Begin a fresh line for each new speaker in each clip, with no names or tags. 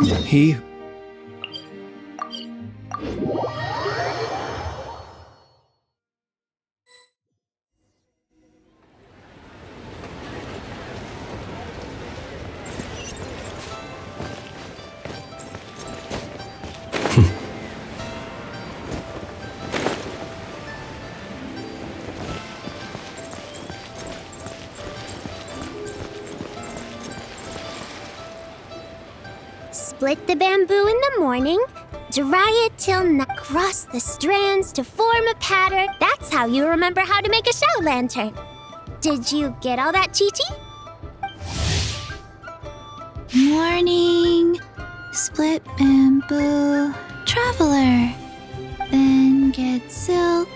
He...
Split the bamboo in the morning, dry it till night, cross the strands to form a pattern. That's how you remember how to make a show lantern. Did you get all that, Chi-Chi?
Morning, split bamboo, traveler. Then get silk,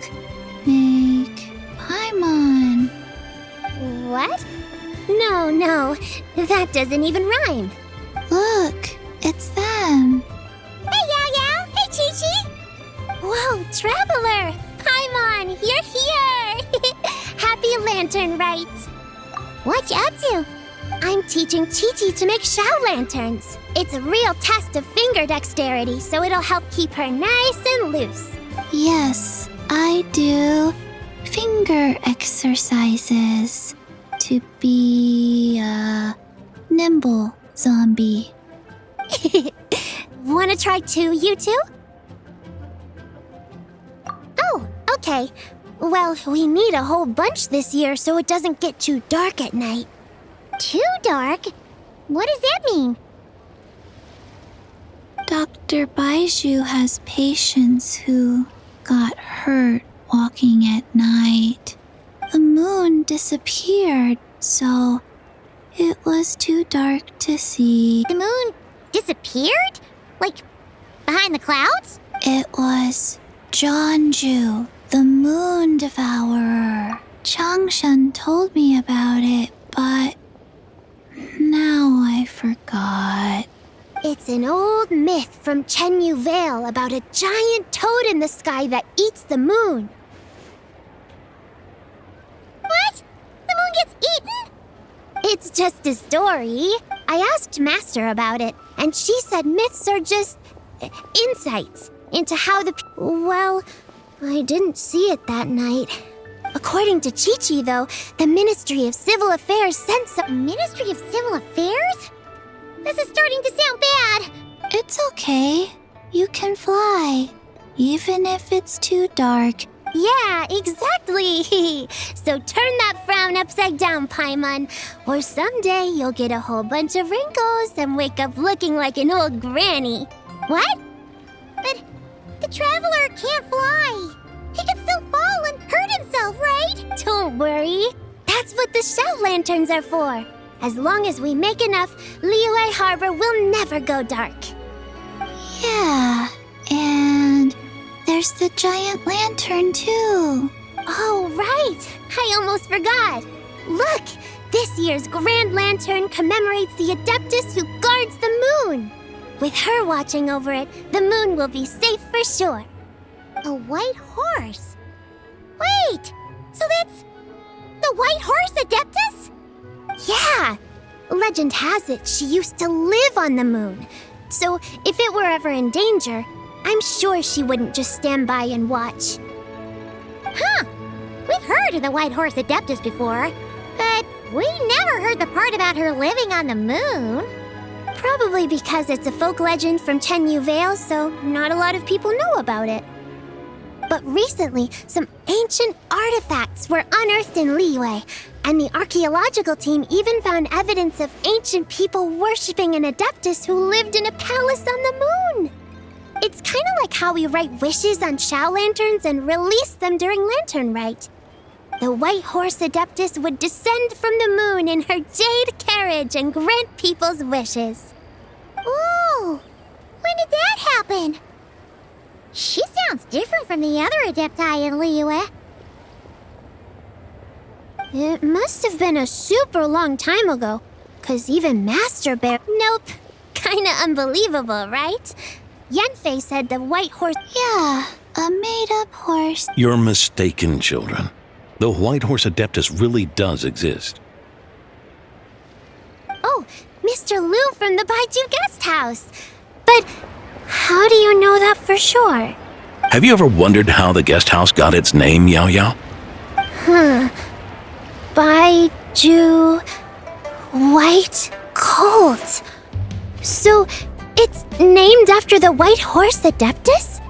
make paimon.
What? No, that doesn't even rhyme.
Look, it's them.
Hey, Yao Yao! Hey, Chi-Chi! Whoa, Traveler! Paimon, you're here! Happy Lantern Rite! What you up to? I'm teaching Chi-Chi to make Shao lanterns. It's a real test of finger dexterity, so it'll help keep her nice and loose.
Yes, I do finger exercises to be a nimble zombie.
Wanna try too, you two? Oh, okay. Well, we need a whole bunch this year so it doesn't get too dark at night. Too dark? What does that mean?
Dr. Baiju has patients who got hurt walking at night. The moon disappeared, so it was too dark to see.
The moon disappeared? Like, behind the clouds?
It was Jeonju, the moon devourer. Changshan told me about it, but now I forgot.
It's an old myth from Chenyu Vale about a giant toad in the sky that eats the moon. What? The moon gets eaten? It's just a story. I asked Master about it, and she said myths are just insights into how Well, I didn't see it that night. According to Chi-Chi, though, the Ministry of Civil Affairs sent some... Ministry of Civil Affairs? This is starting to sound bad.
It's okay. You can fly, even if it's too dark.
Yeah, exactly. So turn that frown upside down, Paimon, or someday you'll get a whole bunch of wrinkles and wake up looking like an old granny. What? But the Traveler can't fly. He can still fall and hurt himself, right? Don't worry. That's what the Shao lanterns are for. As long as we make enough, Liyue Harbor will never go dark.
Yeah, and there's the giant lantern, too.
Oh, right. I almost forgot. Look, this year's Grand Lantern commemorates the Adeptus who guards the moon. With her watching over it, the moon will be safe for sure. A white horse? Wait, so that's the white horse Adeptus? Yeah. Legend has it she used to live on the moon. So if it were ever in danger, I'm sure she wouldn't just stand by and watch. Huh. We've heard of the White Horse Adeptus before, but we never heard the part about her living on the moon. Probably because it's a folk legend from Chenyu Vale, so not a lot of people know about it. But recently, some ancient artifacts were unearthed in Liyue, and the archaeological team even found evidence of ancient people worshipping an Adeptus who lived in a palace on the moon. It's kind of like how we write wishes on Shao lanterns and release them during Lantern Rite. The White Horse Adeptus would descend from the moon in her jade carriage and grant people's wishes. Ooh! When did that happen? She sounds different from the other Adepti in Liyue. It must have been a super long time ago, 'cause even Master Bear... Nope. Kinda unbelievable, right? Yanfei said the White Horse...
Yeah, a made-up horse.
You're mistaken, children. The White Horse Adeptus really does exist.
Oh, Mr. Lu from the Baiju guest house. But how do you know that for sure?
Have you ever wondered how the guest house got its name, Yao Yao?
Baiju White Colt. So it's named after the White Horse Adeptus?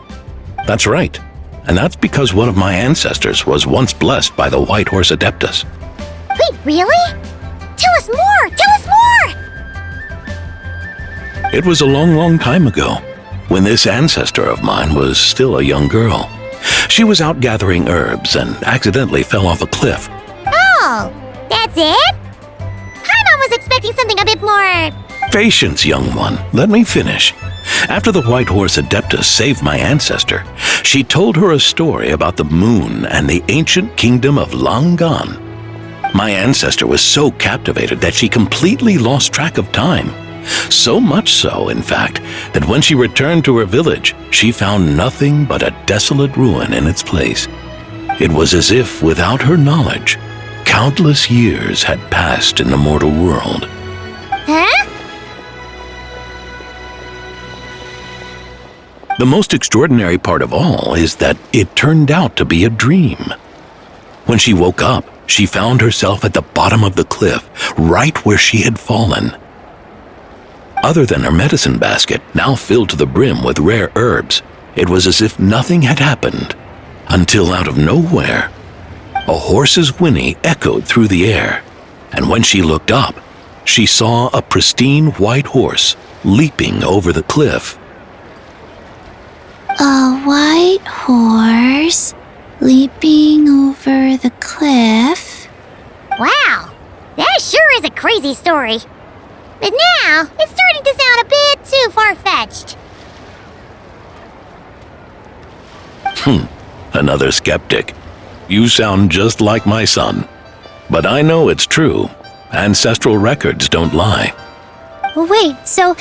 That's right. And that's because one of my ancestors was once blessed by the White Horse Adeptus.
Wait, really? Tell us more! Tell us more!
It was a long, long time ago, when this ancestor of mine was still a young girl. She was out gathering herbs and accidentally fell off a cliff.
Oh, that's it? Paimon was expecting something a bit more...
Patience, young one. Let me finish. After the White Horse Adeptus saved my ancestor, she told her a story about the moon and the ancient kingdom of Langan. My ancestor was so captivated that she completely lost track of time. So much so, in fact, that when she returned to her village, she found nothing but a desolate ruin in its place. It was as if, without her knowledge, countless years had passed in the mortal world.
Huh?
The most extraordinary part of all is that it turned out to be a dream. When she woke up, she found herself at the bottom of the cliff, right where she had fallen. Other than her medicine basket, now filled to the brim with rare herbs, it was as if nothing had happened, until out of nowhere, a horse's whinny echoed through the air, and when she looked up, she saw a pristine white horse leaping over the cliff.
A white horse leaping over the cliff.
Wow, that sure is a crazy story. But now, it's starting to sound a bit too far-fetched.
Another skeptic. You sound just like my son. But I know it's true. Ancestral records don't lie.
Wait, so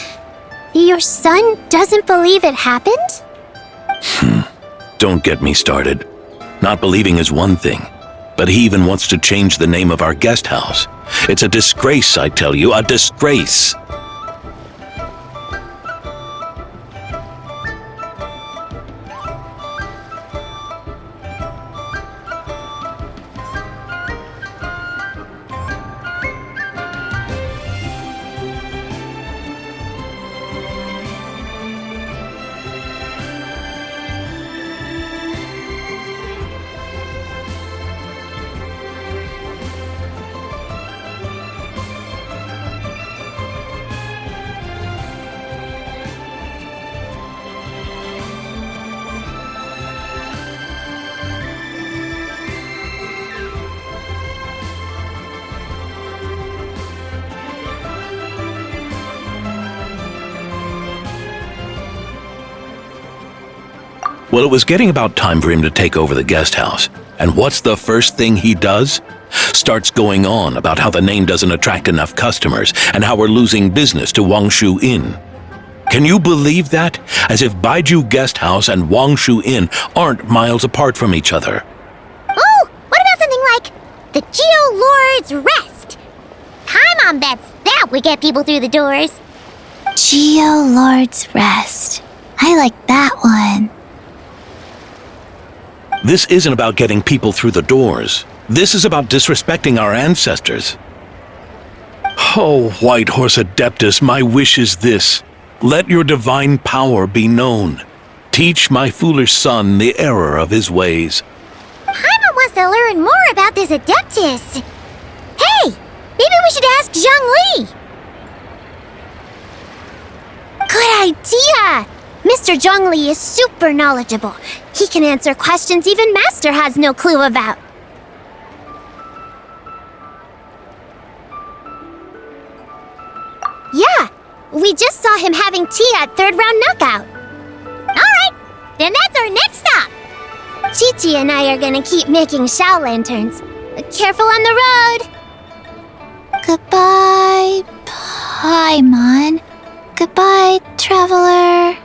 your son doesn't believe it happened?
Don't get me started. Not believing is one thing, but he even wants to change the name of our guest house. It's a disgrace, I tell you, a disgrace. Well, it was getting about time for him to take over the guest house. And what's the first thing he does? Starts going on about how the name doesn't attract enough customers and how we're losing business to Wangshu Inn. Can you believe that? As if Baiju Guest House and Wangshu Inn aren't miles apart from each other.
Oh, what about something like the Geo Lord's Rest? Paimon bets that would get people through the doors.
Geo Lord's Rest. I like that one.
This isn't about getting people through the doors. This is about disrespecting our ancestors. Oh, White Horse Adeptus, my wish is this. Let your divine power be known. Teach my foolish son the error of his ways.
Paimon wants to learn more about this Adeptus. Hey, maybe we should ask Zhang Li. Good idea! Mr. Zhang Li is super knowledgeable. He can answer questions even Master has no clue about. Yeah, we just saw him having tea at third round knockout. Alright, then that's our next stop. Chi-Chi and I are gonna keep making Shao lanterns. Careful on the road.
Goodbye, Paimon. Goodbye, traveler.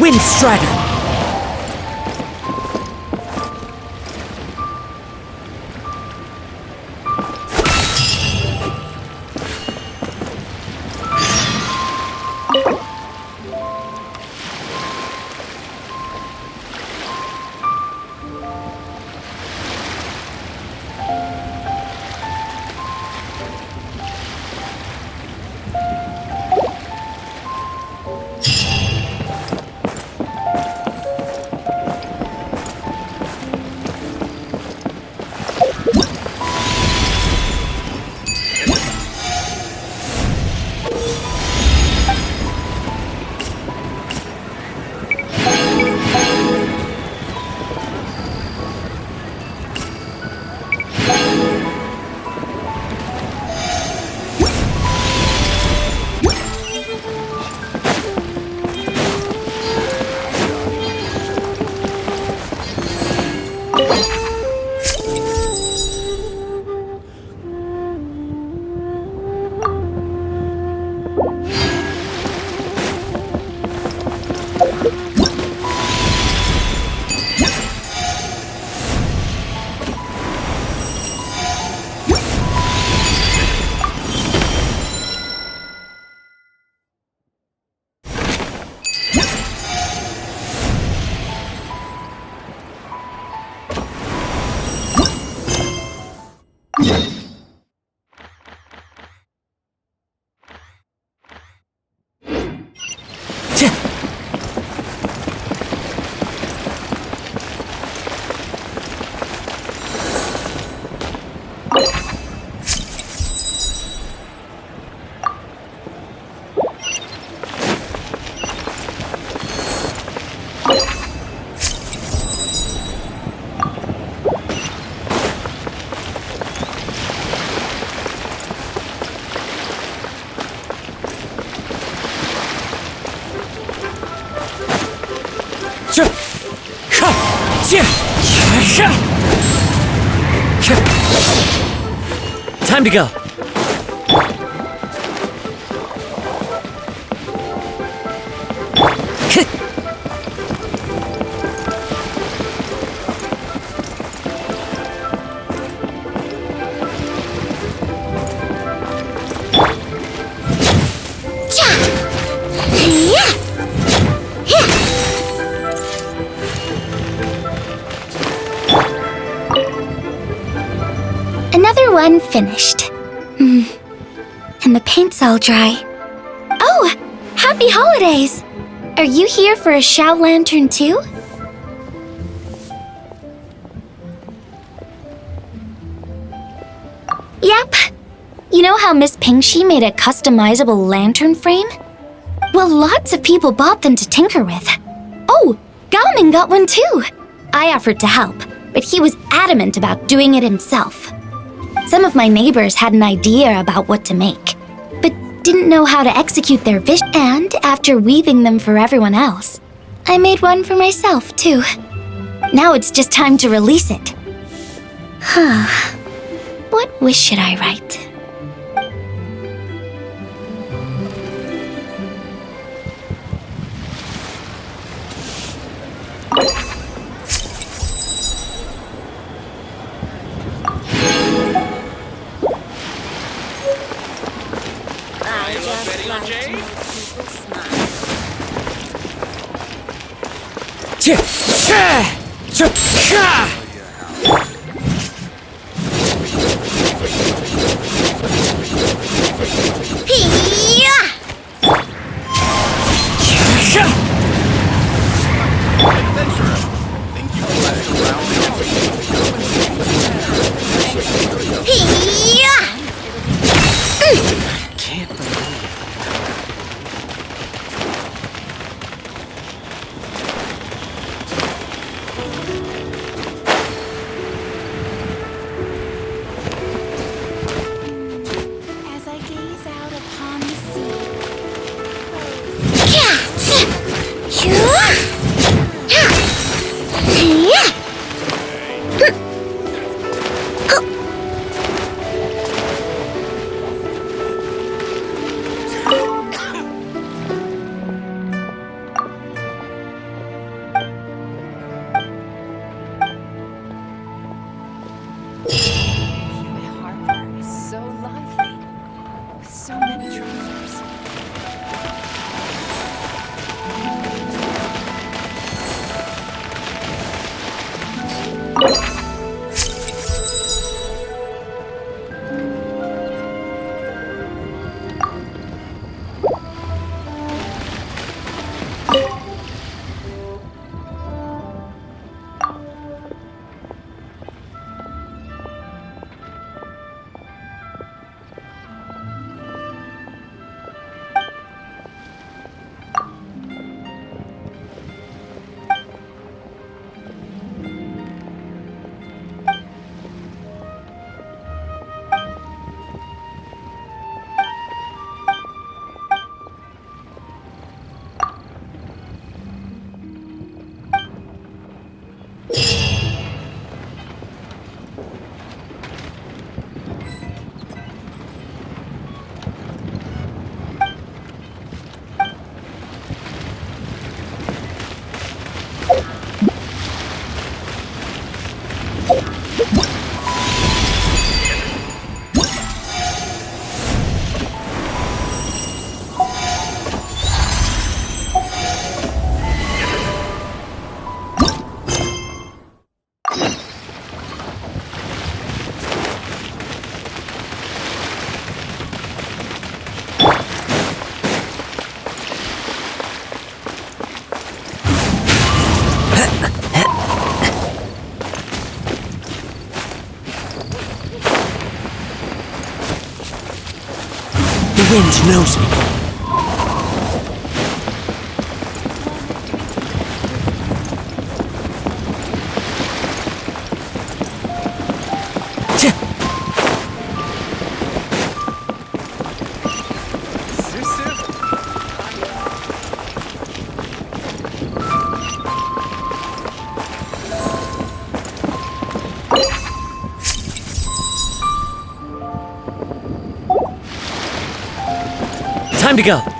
Wind Strider! Time to go.
Another one finished. And the paint's all dry. Oh! Happy holidays! Are you here for a shout lantern too? Yep. You know how Miss Pingshi made a customizable lantern frame? Well, lots of people bought them to tinker with. Oh, Gaoming got one too. I offered to help, but he was adamant about doing it himself. Some of my neighbors had an idea about what to make, but didn't know how to execute their vision. And after weaving them for everyone else, I made one for myself too. Now it's just time to release it. What wish should I write?
As I gaze out upon the sea,
harbor is so lively, with so many treasures.
The wind knows me. Time to go.